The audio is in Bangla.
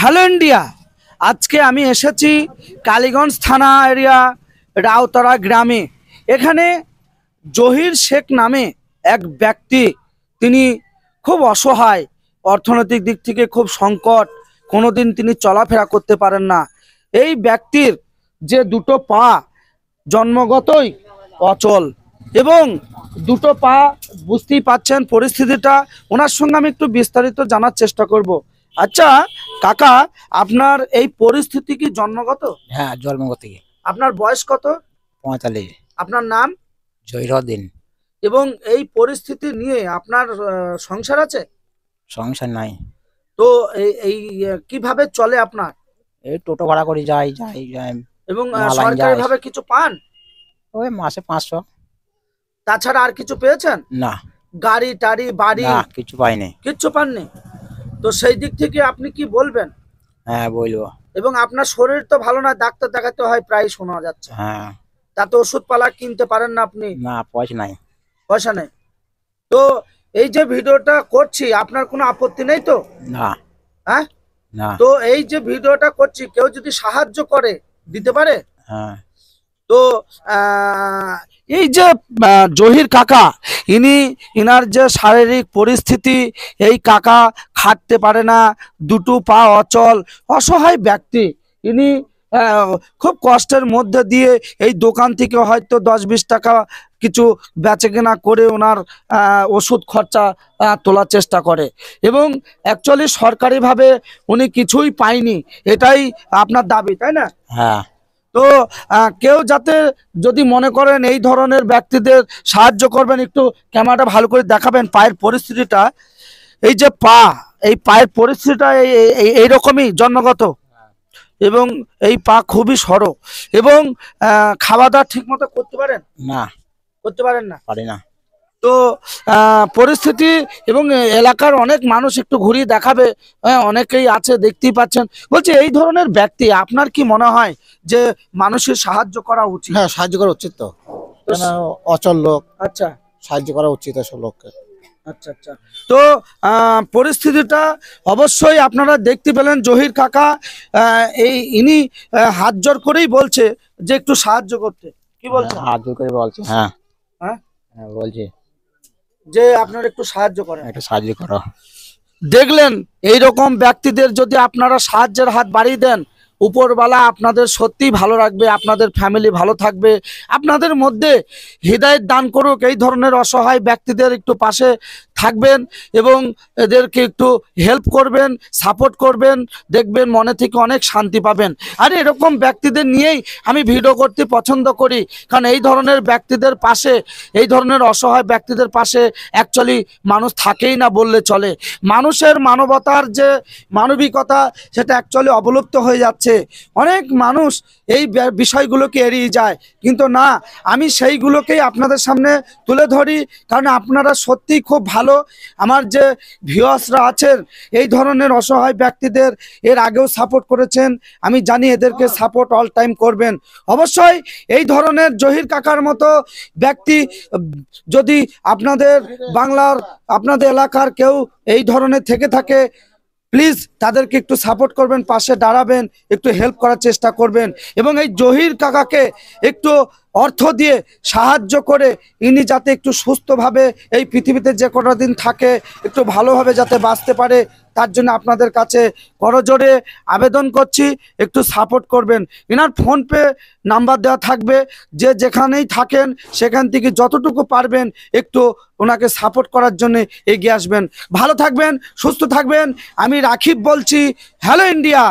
Hello India. আজকে আমি এসেছি কালীগঞ্জ থানা এরিয়া রাউতারা গ্রামে। এখানে জহির শেখ নামে এক ব্যক্তি, তিনি খুব অসহায়, অর্থনৈতিক দিক থেকে খুব সংকট, কোনোদিন তিনি চলাফেরা করতে পারেন না। এই ব্যক্তির যে দুটো পা জন্মগতই অচল এবং দুটো পা, বুঝতেই পাচ্ছেন পরিস্থিতিটা। ওনার সঙ্গে আমি একটু বিস্তারিত জানার চেষ্টা করব। আচ্ছা কাকা, আপনার এই পরিস্থিতি কি জন্মগত? হ্যাঁ, জন্মগত। আপনার বয়স কত? 45। আপনার নাম? জহিরুদ্দিন। এবং এই পরিস্থিতি নিয়ে আপনার সংসার আছে? সংসার নাই। তো এই কিভাবে চলে আপনার? এই টোটো ভাড়া করে যাই যাই যাই এবং মালাইন সরকারি যাই। ভাবে কিছু পান? ওই মাসে 500। তাছাড়া আর কিছু পেয়েছেন? না গাড়ি টাড়ি বাড়ি না, কিছু পাইনি। কিচ্ছু পাননি? তো সেই দিক থেকে আপনি কি বলবেন? হ্যাঁ, বলবো। এবং আপনার শরীর তো ভালো না, ডাক্তার দেখাতে হয় প্রায় শোনা যাচ্ছে। হ্যাঁ। তাতে ওষুধ পালা কিনতে পারেন না আপনি? না, পয়সা নাই। পয়সা নেই। তো এই যে ভিডিওটা করছি, আপনার কোনো আপত্তি নেই তো? না হ্যাঁ। না। তো এই যে ভিডিওটা করছি, কেউ যদি সাহায্য করে দিতে পারে? হ্যাঁ। তো এই যে জহির কাকা, ইনার যে শারীরিক পরিস্থিতি, এই কাকা খাটতে পারে না, দুটো পা অচল, অসহায় ব্যক্তি। ইনি খুব কষ্টের মধ্যে দিয়ে এই দোকান থেকে হয়তো 10-20 টাকা কিছু বেচাকেনা করে ওনার ওষুধ খরচা তোলার চেষ্টা করে। এবং অ্যাকচুয়ালি সরকারিভাবে উনি কিছুই পায়নি, এটাই আপনার দাবি, তাই না? হ্যাঁ। তো কেউ যাতে যদি মনে করেন এই ধরনের ব্যক্তিদের সাহায্য করবেন, একটু ক্যামেরাটা ভালো করে দেখাবেন পায়ের পরিস্থিতিটা। এই যে পা, এই পায়ের পরিস্থিতিটা এইরকমই জন্মগত, এবং এই পা খুবই সরো, এবং খাওয়া দাওয়া ঠিক মতো করতে পারেন? না, করতে পারেন না? পারি না। তো পরিস্থিতি, এবং এলাকার অনেক মানুষ একটু ঘুরিয়ে দেখাবে, অনেকেই আছে দেখতেই পাচ্ছেন। বলছি এই ধরনের ব্যক্তি আপনার কি মনে হয় যে মানুষের সাহায্য করা উচিত? হ্যাঁ, সাহায্য করা উচিত তো। অচল লোক, আচ্ছা সাহায্য করা উচিত এসব লোককে। আচ্ছা আচ্ছা। তো পরিস্থিতিটা অবশ্যই আপনারা দেখতে পেলেন। জহির কাকা ইনি হাত জোর করেই বলছে যে একটু সাহায্য করতে। কি বলছেন? হাত জোর করে বলছে। হ্যাঁ হ্যাঁ, হ্যাঁ, বলছে যে আপনারা একটু সাহায্য করেন। একটু সাহায্য করো। দেখলেন, এইরকম ব্যক্তিদের যদি আপনারা সাহায্যের হাত বাড়িয়ে দেন, উপরওয়ালা আপনাদের সত্যিই ভালো রাখবে, আপনাদের ফ্যামিলি ভালো থাকবে, আপনাদের মধ্যে হৃদায়ত দান করুক। এই ধরনের অসহায় ব্যক্তিদের একটু পাশে থাকবেন এবং এদেরকে একটু হেল্প করবেন, সাপোর্ট করবেন, দেখবেন মনে থেকে অনেক শান্তি পাবেন। আর এরকম ব্যক্তিদের নিয়েই আমি ভিডিও করতে পছন্দ করি, কারণ এই ধরনের ব্যক্তিদের পাশে, এই ধরনের অসহায় ব্যক্তিদের পাশে অ্যাকচুয়ালি মানুষ থাকেই না বললে চলে। মানুষের মানবতার যে মানবিকতা, সেটা অ্যাকচুয়ালি অবলুপ্ত হয়ে যাচ্ছে। অনেক মানুষ এই বিষয়গুলোকে এড়িয়ে যায়, কিন্তু না, আমি সেইগুলোকেই আপনাদের সামনে তুলে ধরি, কারণ আপনারা সত্যিই খুব ভালো। আমার যে ভিউয়ার্সরা আছেন, এই ধরনের অসহায় ব্যক্তিদের এর আগেও সাপোর্ট করেছেন, আমি জানি এদেরকে সাপোর্ট অল টাইম করবেন। অবশ্যই এই ধরনের জহির কাকার মতো ব্যক্তি যদি আপনাদের বাংলার, আপনাদের এলাকার কেউ এই ধরনের থেকে থাকে, প্লিজ তাদেরকে একটু সাপোর্ট করবেন, পাশে দাঁড়াবেন, একটু হেল্প করার চেষ্টা করবেন, এবং এই জহির কাকাকে একটু অর্থ দিয়ে সাহায্য করে ইনি যাতে একটু সুস্থভাবে এই পৃথিবীতে যে কটা দিন থাকে একটু ভালোভাবে যাতে বাঁচতে পারে, তার জন্য আপনাদের কাছে করজোড়ে আবেদন করছি, একটু সাপোর্ট করবেন। এনার ফোনপে নাম্বার দেওয়া থাকবে, যে যেখানেই থাকেন সেখান থেকে যতটুকু পারবেন একটু ওনাকে সাপোর্ট করার জন্য এগিয়ে আসবেন। ভালো থাকবেন, সুস্থ থাকবেন। আমি রাখিব বলছি। Hello India.